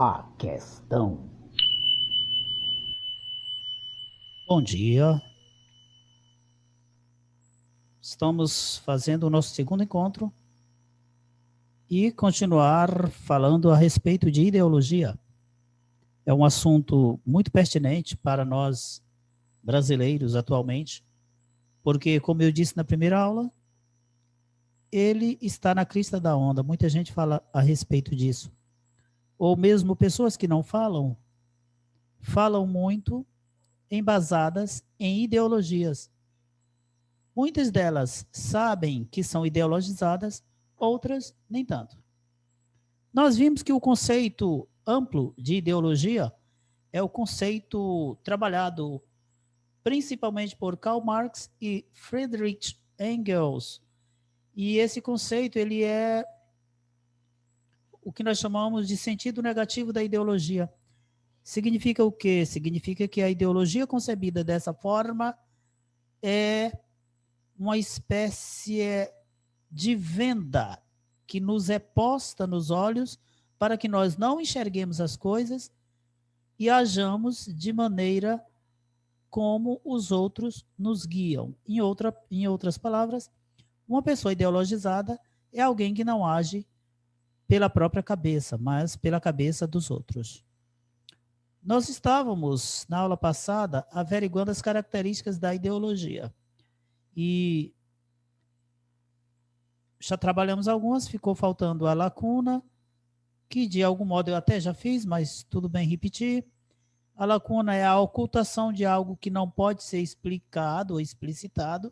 A questão. Bom dia, estamos fazendo o nosso segundo encontro e continuar falando a respeito de ideologia. É um assunto muito pertinente para nós brasileiros atualmente, porque, como eu disse na primeira aula, ele está na crista da onda. Muita gente fala a respeito disso. Ou mesmo pessoas que não falam, falam muito embasadas em ideologias. Muitas delas sabem que são ideologizadas, outras nem tanto. Nós vimos que o conceito amplo de ideologia é o conceito trabalhado principalmente por Karl Marx e Friedrich Engels. E esse conceito ele é o que nós chamamos de sentido negativo da ideologia. Significa o quê? Significa que a ideologia concebida dessa forma é uma espécie de venda que nos é posta nos olhos para que nós não enxerguemos as coisas e hajamos de maneira como os outros nos guiam. Em outras palavras, uma pessoa ideologizada é alguém que não age pela própria cabeça, mas pela cabeça dos outros. Nós estávamos, na aula passada, averiguando as características da ideologia. E já trabalhamos algumas, ficou faltando a lacuna, que de algum modo eu até já fiz, mas tudo bem repetir. A lacuna é a ocultação de algo que não pode ser explicado ou explicitado,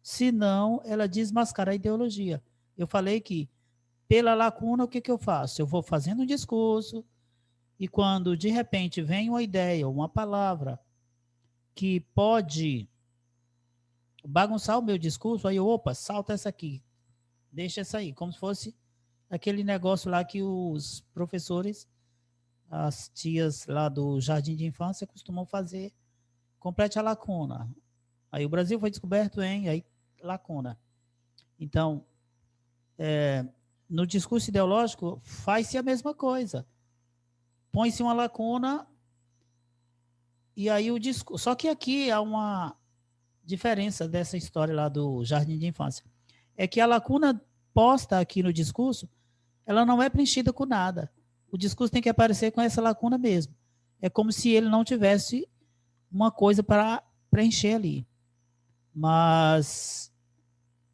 senão ela desmascara a ideologia. Eu falei que, pela lacuna, o que eu faço? Eu vou fazendo um discurso, e quando de repente vem uma ideia, uma palavra, que pode bagunçar o meu discurso, aí eu, opa, salta essa aqui, deixa essa aí, como se fosse aquele negócio lá que os professores, as tias lá do jardim de infância costumam fazer, complete a lacuna. Aí o Brasil foi descoberto em aí, lacuna. Então, no discurso ideológico, faz-se a mesma coisa. Põe-se uma lacuna e aí o discurso... Só que aqui há uma diferença dessa história lá do jardim de infância. É que a lacuna posta aqui no discurso, ela não é preenchida com nada. O discurso tem que aparecer com essa lacuna mesmo. É como se ele não tivesse uma coisa para preencher ali. Mas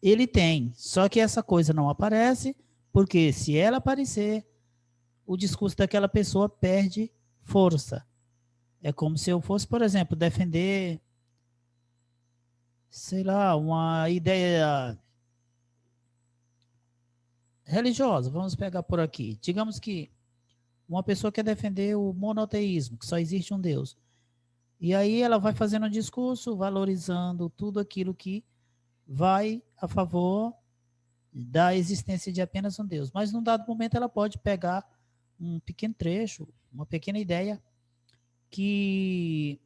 ele tem, só que essa coisa não aparece, porque se ela aparecer, o discurso daquela pessoa perde força. É como se eu fosse, por exemplo, defender, sei lá, uma ideia religiosa, vamos pegar por aqui. Digamos que uma pessoa quer defender o monoteísmo, que só existe um Deus. E aí ela vai fazendo um discurso valorizando tudo aquilo que vai a favor da existência de apenas um Deus. Mas num dado momento ela pode pegar um pequeno trecho, uma pequena ideia que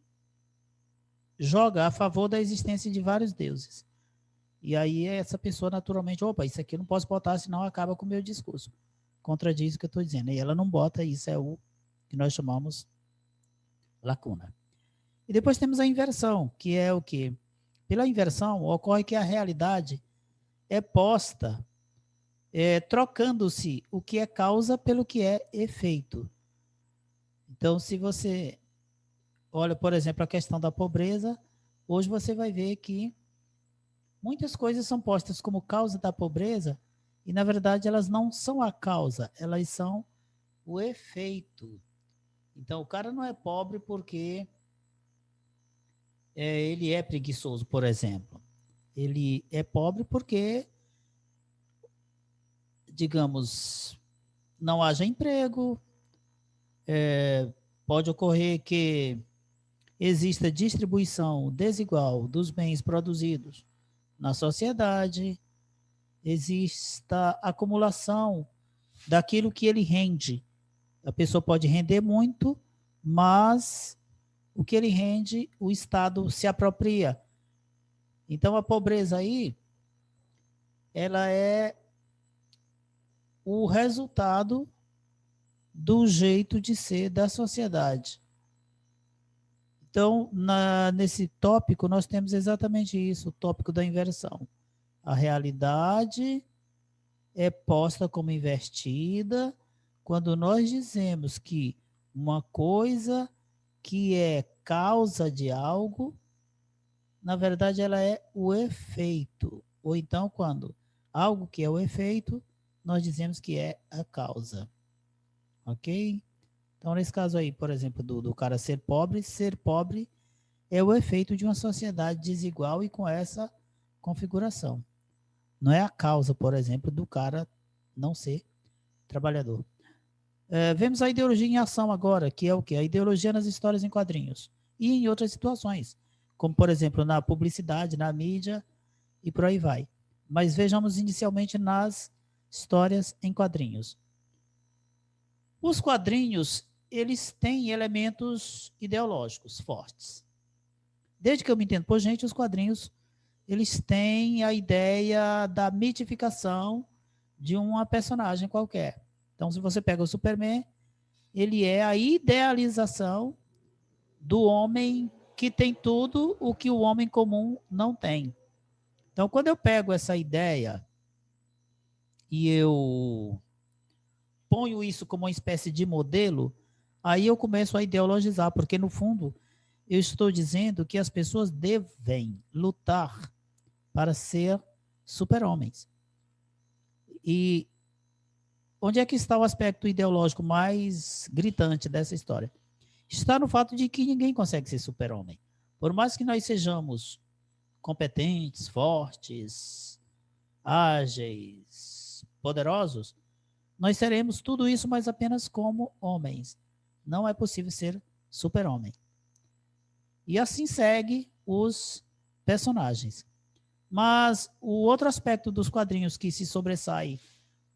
joga a favor da existência de vários deuses. E aí essa pessoa naturalmente, opa, isso aqui eu não posso botar, senão acaba com o meu discurso. Contradiz o que eu estou dizendo. E ela não bota, isso é o que nós chamamos lacuna. E depois temos a inversão, que é o quê? Pela inversão, ocorre que a realidade é posta trocando-se o que é causa pelo que é efeito. Então, se você olha, por exemplo, a questão da pobreza, hoje você vai ver que muitas coisas são postas como causa da pobreza e, na verdade, elas não são a causa, elas são o efeito. Então, o cara não é pobre porque ele é preguiçoso, por exemplo. Ele é pobre porque, digamos, não haja emprego, pode ocorrer que exista distribuição desigual dos bens produzidos na sociedade, exista acumulação daquilo que ele rende. A pessoa pode render muito, mas o que ele rende, o Estado se apropria. Então, a pobreza aí, ela é o resultado do jeito de ser da sociedade. Então, nesse tópico, nós temos exatamente isso, o tópico da inversão. A realidade é posta como invertida quando nós dizemos que uma coisa que é causa de algo, na verdade, ela é o efeito. Ou então, quando algo que é o efeito, nós dizemos que é a causa. Ok? Então, nesse caso aí, por exemplo, do cara ser pobre é o efeito de uma sociedade desigual e com essa configuração. Não é a causa, por exemplo, do cara não ser trabalhador. Vemos a ideologia em ação agora, que é o quê? A ideologia nas histórias em quadrinhos e em outras situações, como, por exemplo, na publicidade, na mídia e por aí vai. Mas vejamos inicialmente nas histórias em quadrinhos. Os quadrinhos, eles têm elementos ideológicos fortes. Desde que eu me entendo por gente, os quadrinhos, eles têm a ideia da mitificação de uma personagem qualquer. Então, se você pega o Superman, ele é a idealização do homem que tem tudo o que o homem comum não tem. Então, quando eu pego essa ideia e eu ponho isso como uma espécie de modelo, aí eu começo a ideologizar, porque no fundo eu estou dizendo que as pessoas devem lutar para ser super-homens. E onde é que está o aspecto ideológico mais gritante dessa história? Está no fato de que ninguém consegue ser super-homem. Por mais que nós sejamos competentes, fortes, ágeis, poderosos, nós seremos tudo isso, mas apenas como homens. Não é possível ser super-homem. E assim segue os personagens. Mas o outro aspecto dos quadrinhos que se sobressai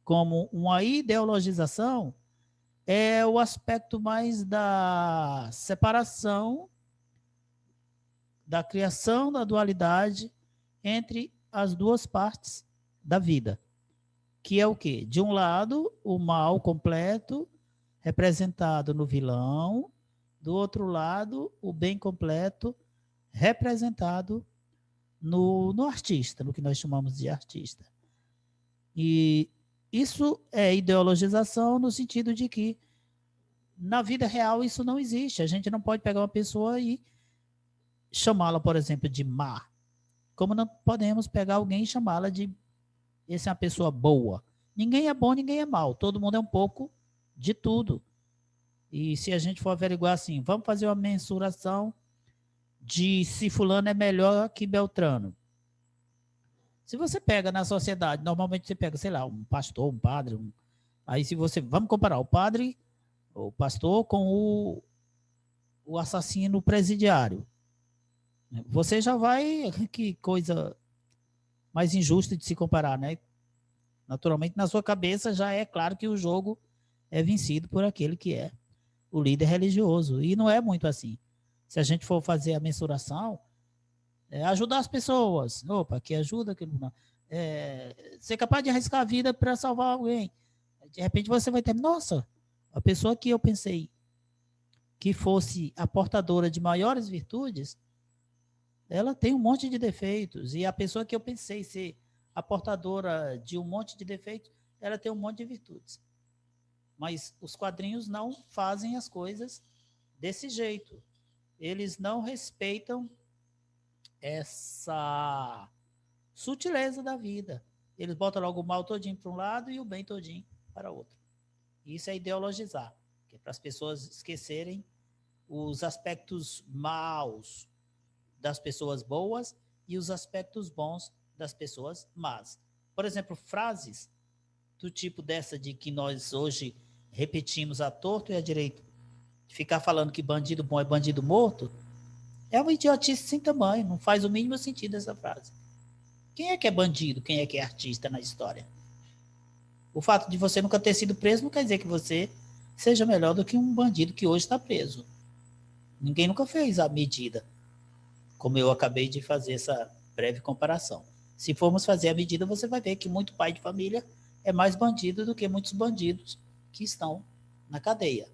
como uma ideologização é o aspecto mais da separação, da criação da dualidade entre as duas partes da vida. Que é o quê? De um lado, o mal completo, representado no vilão, do outro lado, o bem completo, representado no artista, no que nós chamamos de artista. E isso é ideologização no sentido de que na vida real isso não existe. A gente não pode pegar uma pessoa e chamá-la, por exemplo, de má. Como não podemos pegar alguém e chamá-la de essa é uma pessoa boa. Ninguém é bom, ninguém é mal. Todo mundo é um pouco de tudo. E se a gente for averiguar assim, vamos fazer uma mensuração de se fulano é melhor que Beltrano. Se você pega na sociedade, normalmente você pega, sei lá, um pastor, um padre, aí se você, vamos comparar o padre, o pastor com o assassino presidiário. Você já vai, que coisa mais injusta de se comparar, né? Naturalmente, na sua cabeça já é claro que o jogo é vencido por aquele que é o líder religioso. E não é muito assim. Se a gente for fazer a mensuração, ajudar as pessoas. Opa, que ajuda, que não. Ser capaz de arriscar a vida para salvar alguém. De repente você vai ter, nossa, a pessoa que eu pensei que fosse a portadora de maiores virtudes, ela tem um monte de defeitos. E a pessoa que eu pensei ser a portadora de um monte de defeitos, ela tem um monte de virtudes. Mas os quadrinhos não fazem as coisas desse jeito. Eles não respeitam essa sutileza da vida. Eles botam logo o mal todinho para um lado e o bem todinho para outro. Isso é ideologizar, que é para as pessoas esquecerem os aspectos maus das pessoas boas e os aspectos bons das pessoas más. Por exemplo, frases do tipo dessa de que nós hoje repetimos à torto e à direito, de ficar falando que bandido bom é bandido morto, é uma idiotice sem tamanho, não faz o mínimo sentido essa frase. Quem é que é bandido? Quem é que é artista na história? O fato de você nunca ter sido preso não quer dizer que você seja melhor do que um bandido que hoje está preso. Ninguém nunca fez a medida, como eu acabei de fazer essa breve comparação. Se formos fazer a medida, você vai ver que muito pai de família é mais bandido do que muitos bandidos que estão na cadeia.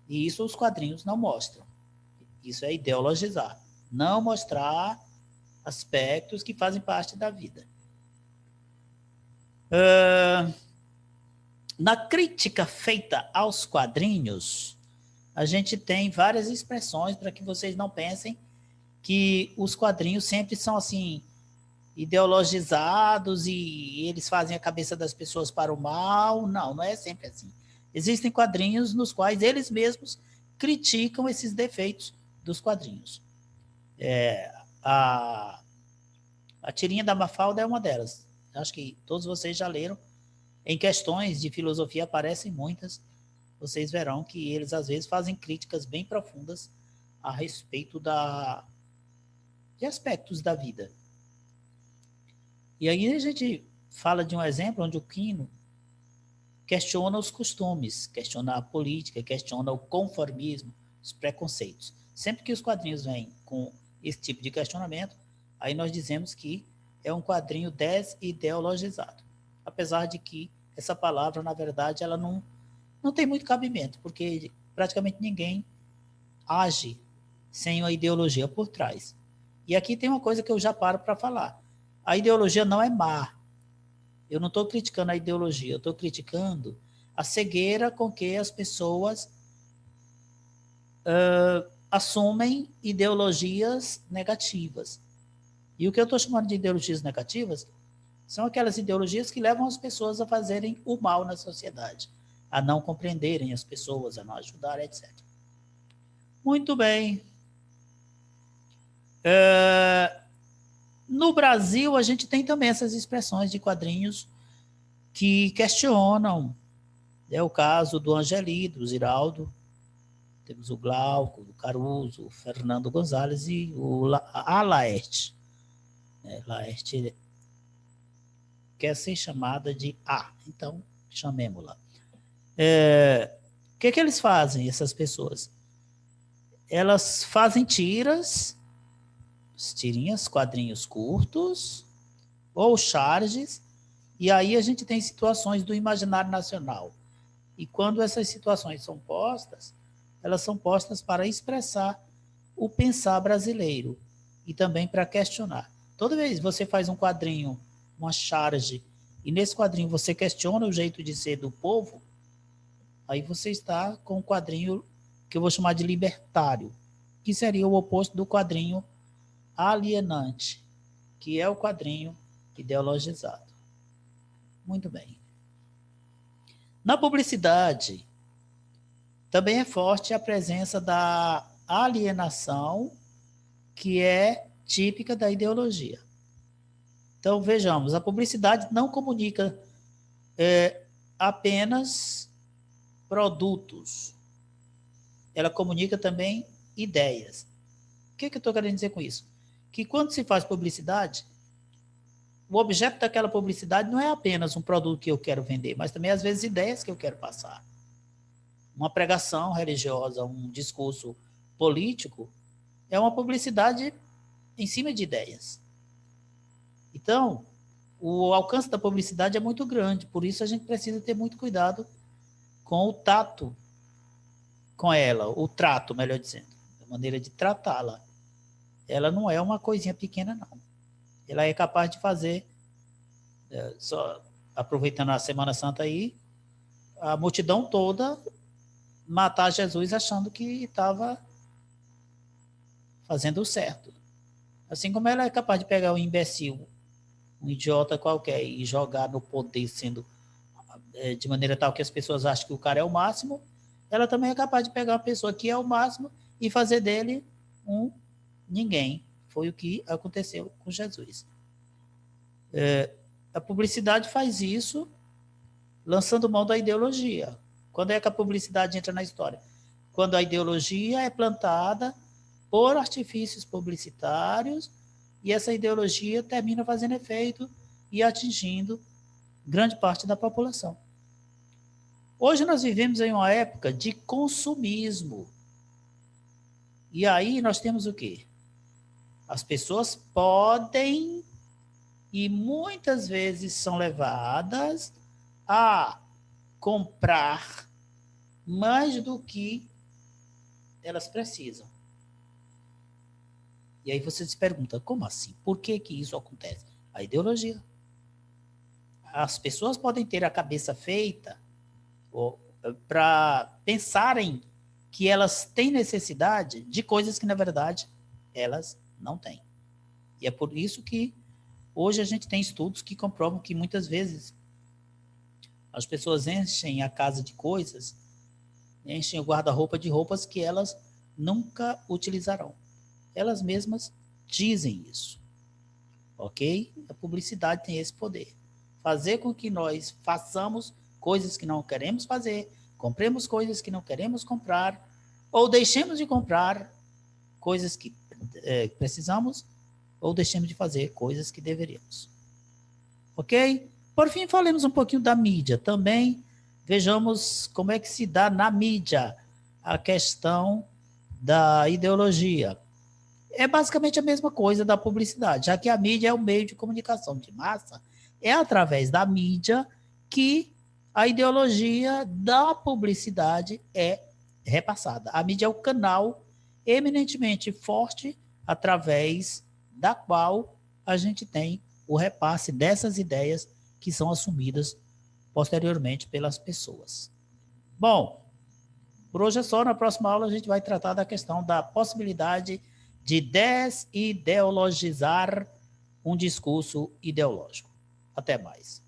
E isso os quadrinhos não mostram. Isso é ideologizar. Não mostrar aspectos que fazem parte da vida. Na crítica feita aos quadrinhos, a gente tem várias expressões para que vocês não pensem que os quadrinhos sempre são assim ideologizados e eles fazem a cabeça das pessoas para o mal. Não, não é sempre assim. Existem quadrinhos nos quais eles mesmos criticam esses defeitos dos quadrinhos. A tirinha da Mafalda é uma delas. Acho que todos vocês já leram. Em questões de filosofia aparecem muitas. Vocês verão que eles às vezes fazem críticas bem profundas a respeito de aspectos da vida. E aí a gente fala de um exemplo onde o Quino questiona os costumes, questiona a política, questiona o conformismo, os preconceitos. Sempre que os quadrinhos vêm com esse tipo de questionamento, aí nós dizemos que é um quadrinho desideologizado. Apesar de que essa palavra, na verdade, ela não tem muito cabimento, porque praticamente ninguém age sem uma ideologia por trás. E aqui tem uma coisa que eu já paro para falar. A ideologia não é má. Eu não estou criticando a ideologia, eu estou criticando a cegueira com que as pessoas assumem ideologias negativas. E o que eu estou chamando de ideologias negativas são aquelas ideologias que levam as pessoas a fazerem o mal na sociedade, a não compreenderem as pessoas, a não ajudar, etc. Muito bem. No Brasil, a gente tem também essas expressões de quadrinhos que questionam. É o caso do Angeli, do Ziraldo, temos o Glauco, o Caruso, o Fernando Gonzalez e a Laerte. Laerte quer ser chamada de A, então chamemos-la. O que eles fazem, essas pessoas? Elas fazem tirinhas, quadrinhos curtos, ou charges, e aí a gente tem situações do imaginário nacional. E quando essas situações são postas, elas são postas para expressar o pensar brasileiro e também para questionar. Toda vez que você faz um quadrinho, uma charge, e nesse quadrinho você questiona o jeito de ser do povo, aí você está com um quadrinho que eu vou chamar de libertário, que seria o oposto do quadrinho alienante, que é o quadrinho ideologizado. Muito bem. Na publicidade, também é forte a presença da alienação, que é típica da ideologia. Então, vejamos, a publicidade não comunica apenas produtos, ela comunica também ideias. O que eu estou querendo dizer com isso? Que quando se faz publicidade, o objeto daquela publicidade não é apenas um produto que eu quero vender, mas também, às vezes, ideias que eu quero passar. Uma pregação religiosa, um discurso político, é uma publicidade em cima de ideias. Então, o alcance da publicidade é muito grande, por isso a gente precisa ter muito cuidado com o tato com ela, o trato, melhor dizendo, a maneira de tratá-la. Ela não é uma coisinha pequena, não. Ela é capaz de fazer, só aproveitando a Semana Santa aí, a multidão toda matar Jesus achando que estava fazendo o certo. Assim como ela é capaz de pegar um imbecil, um idiota qualquer, e jogar no poder sendo de maneira tal que as pessoas acham que o cara é o máximo, ela também é capaz de pegar uma pessoa que é o máximo e fazer dele um ninguém. Foi o que aconteceu com Jesus. A publicidade faz isso lançando mão da ideologia. Quando é que a publicidade entra na história? Quando a ideologia é plantada por artifícios publicitários e essa ideologia termina fazendo efeito e atingindo grande parte da população. Hoje nós vivemos em uma época de consumismo. E aí nós temos o quê? As pessoas podem e muitas vezes são levadas a comprar mais do que elas precisam. E aí você se pergunta, como assim? Por que que isso acontece? A ideologia. As pessoas podem ter a cabeça feita para pensarem que elas têm necessidade de coisas que, na verdade, elas não têm. E é por isso que hoje a gente tem estudos que comprovam que muitas vezes as pessoas enchem a casa de coisas, enchem o guarda-roupa de roupas que elas nunca utilizarão. Elas mesmas dizem isso, ok? A publicidade tem esse poder. Fazer com que nós façamos coisas que não queremos fazer, compremos coisas que não queremos comprar, ou deixemos de comprar coisas que precisamos, ou deixemos de fazer coisas que deveríamos. Ok? Por fim, falemos um pouquinho da mídia. Também vejamos como é que se dá na mídia a questão da ideologia. É basicamente a mesma coisa da publicidade, já que a mídia é o meio de comunicação de massa, é através da mídia que a ideologia da publicidade é repassada. A mídia é o canal eminentemente forte através da qual a gente tem o repasse dessas ideias que são assumidas posteriormente pelas pessoas. Bom, por hoje é só. Na próxima aula a gente vai tratar da questão da possibilidade de desideologizar um discurso ideológico. Até mais.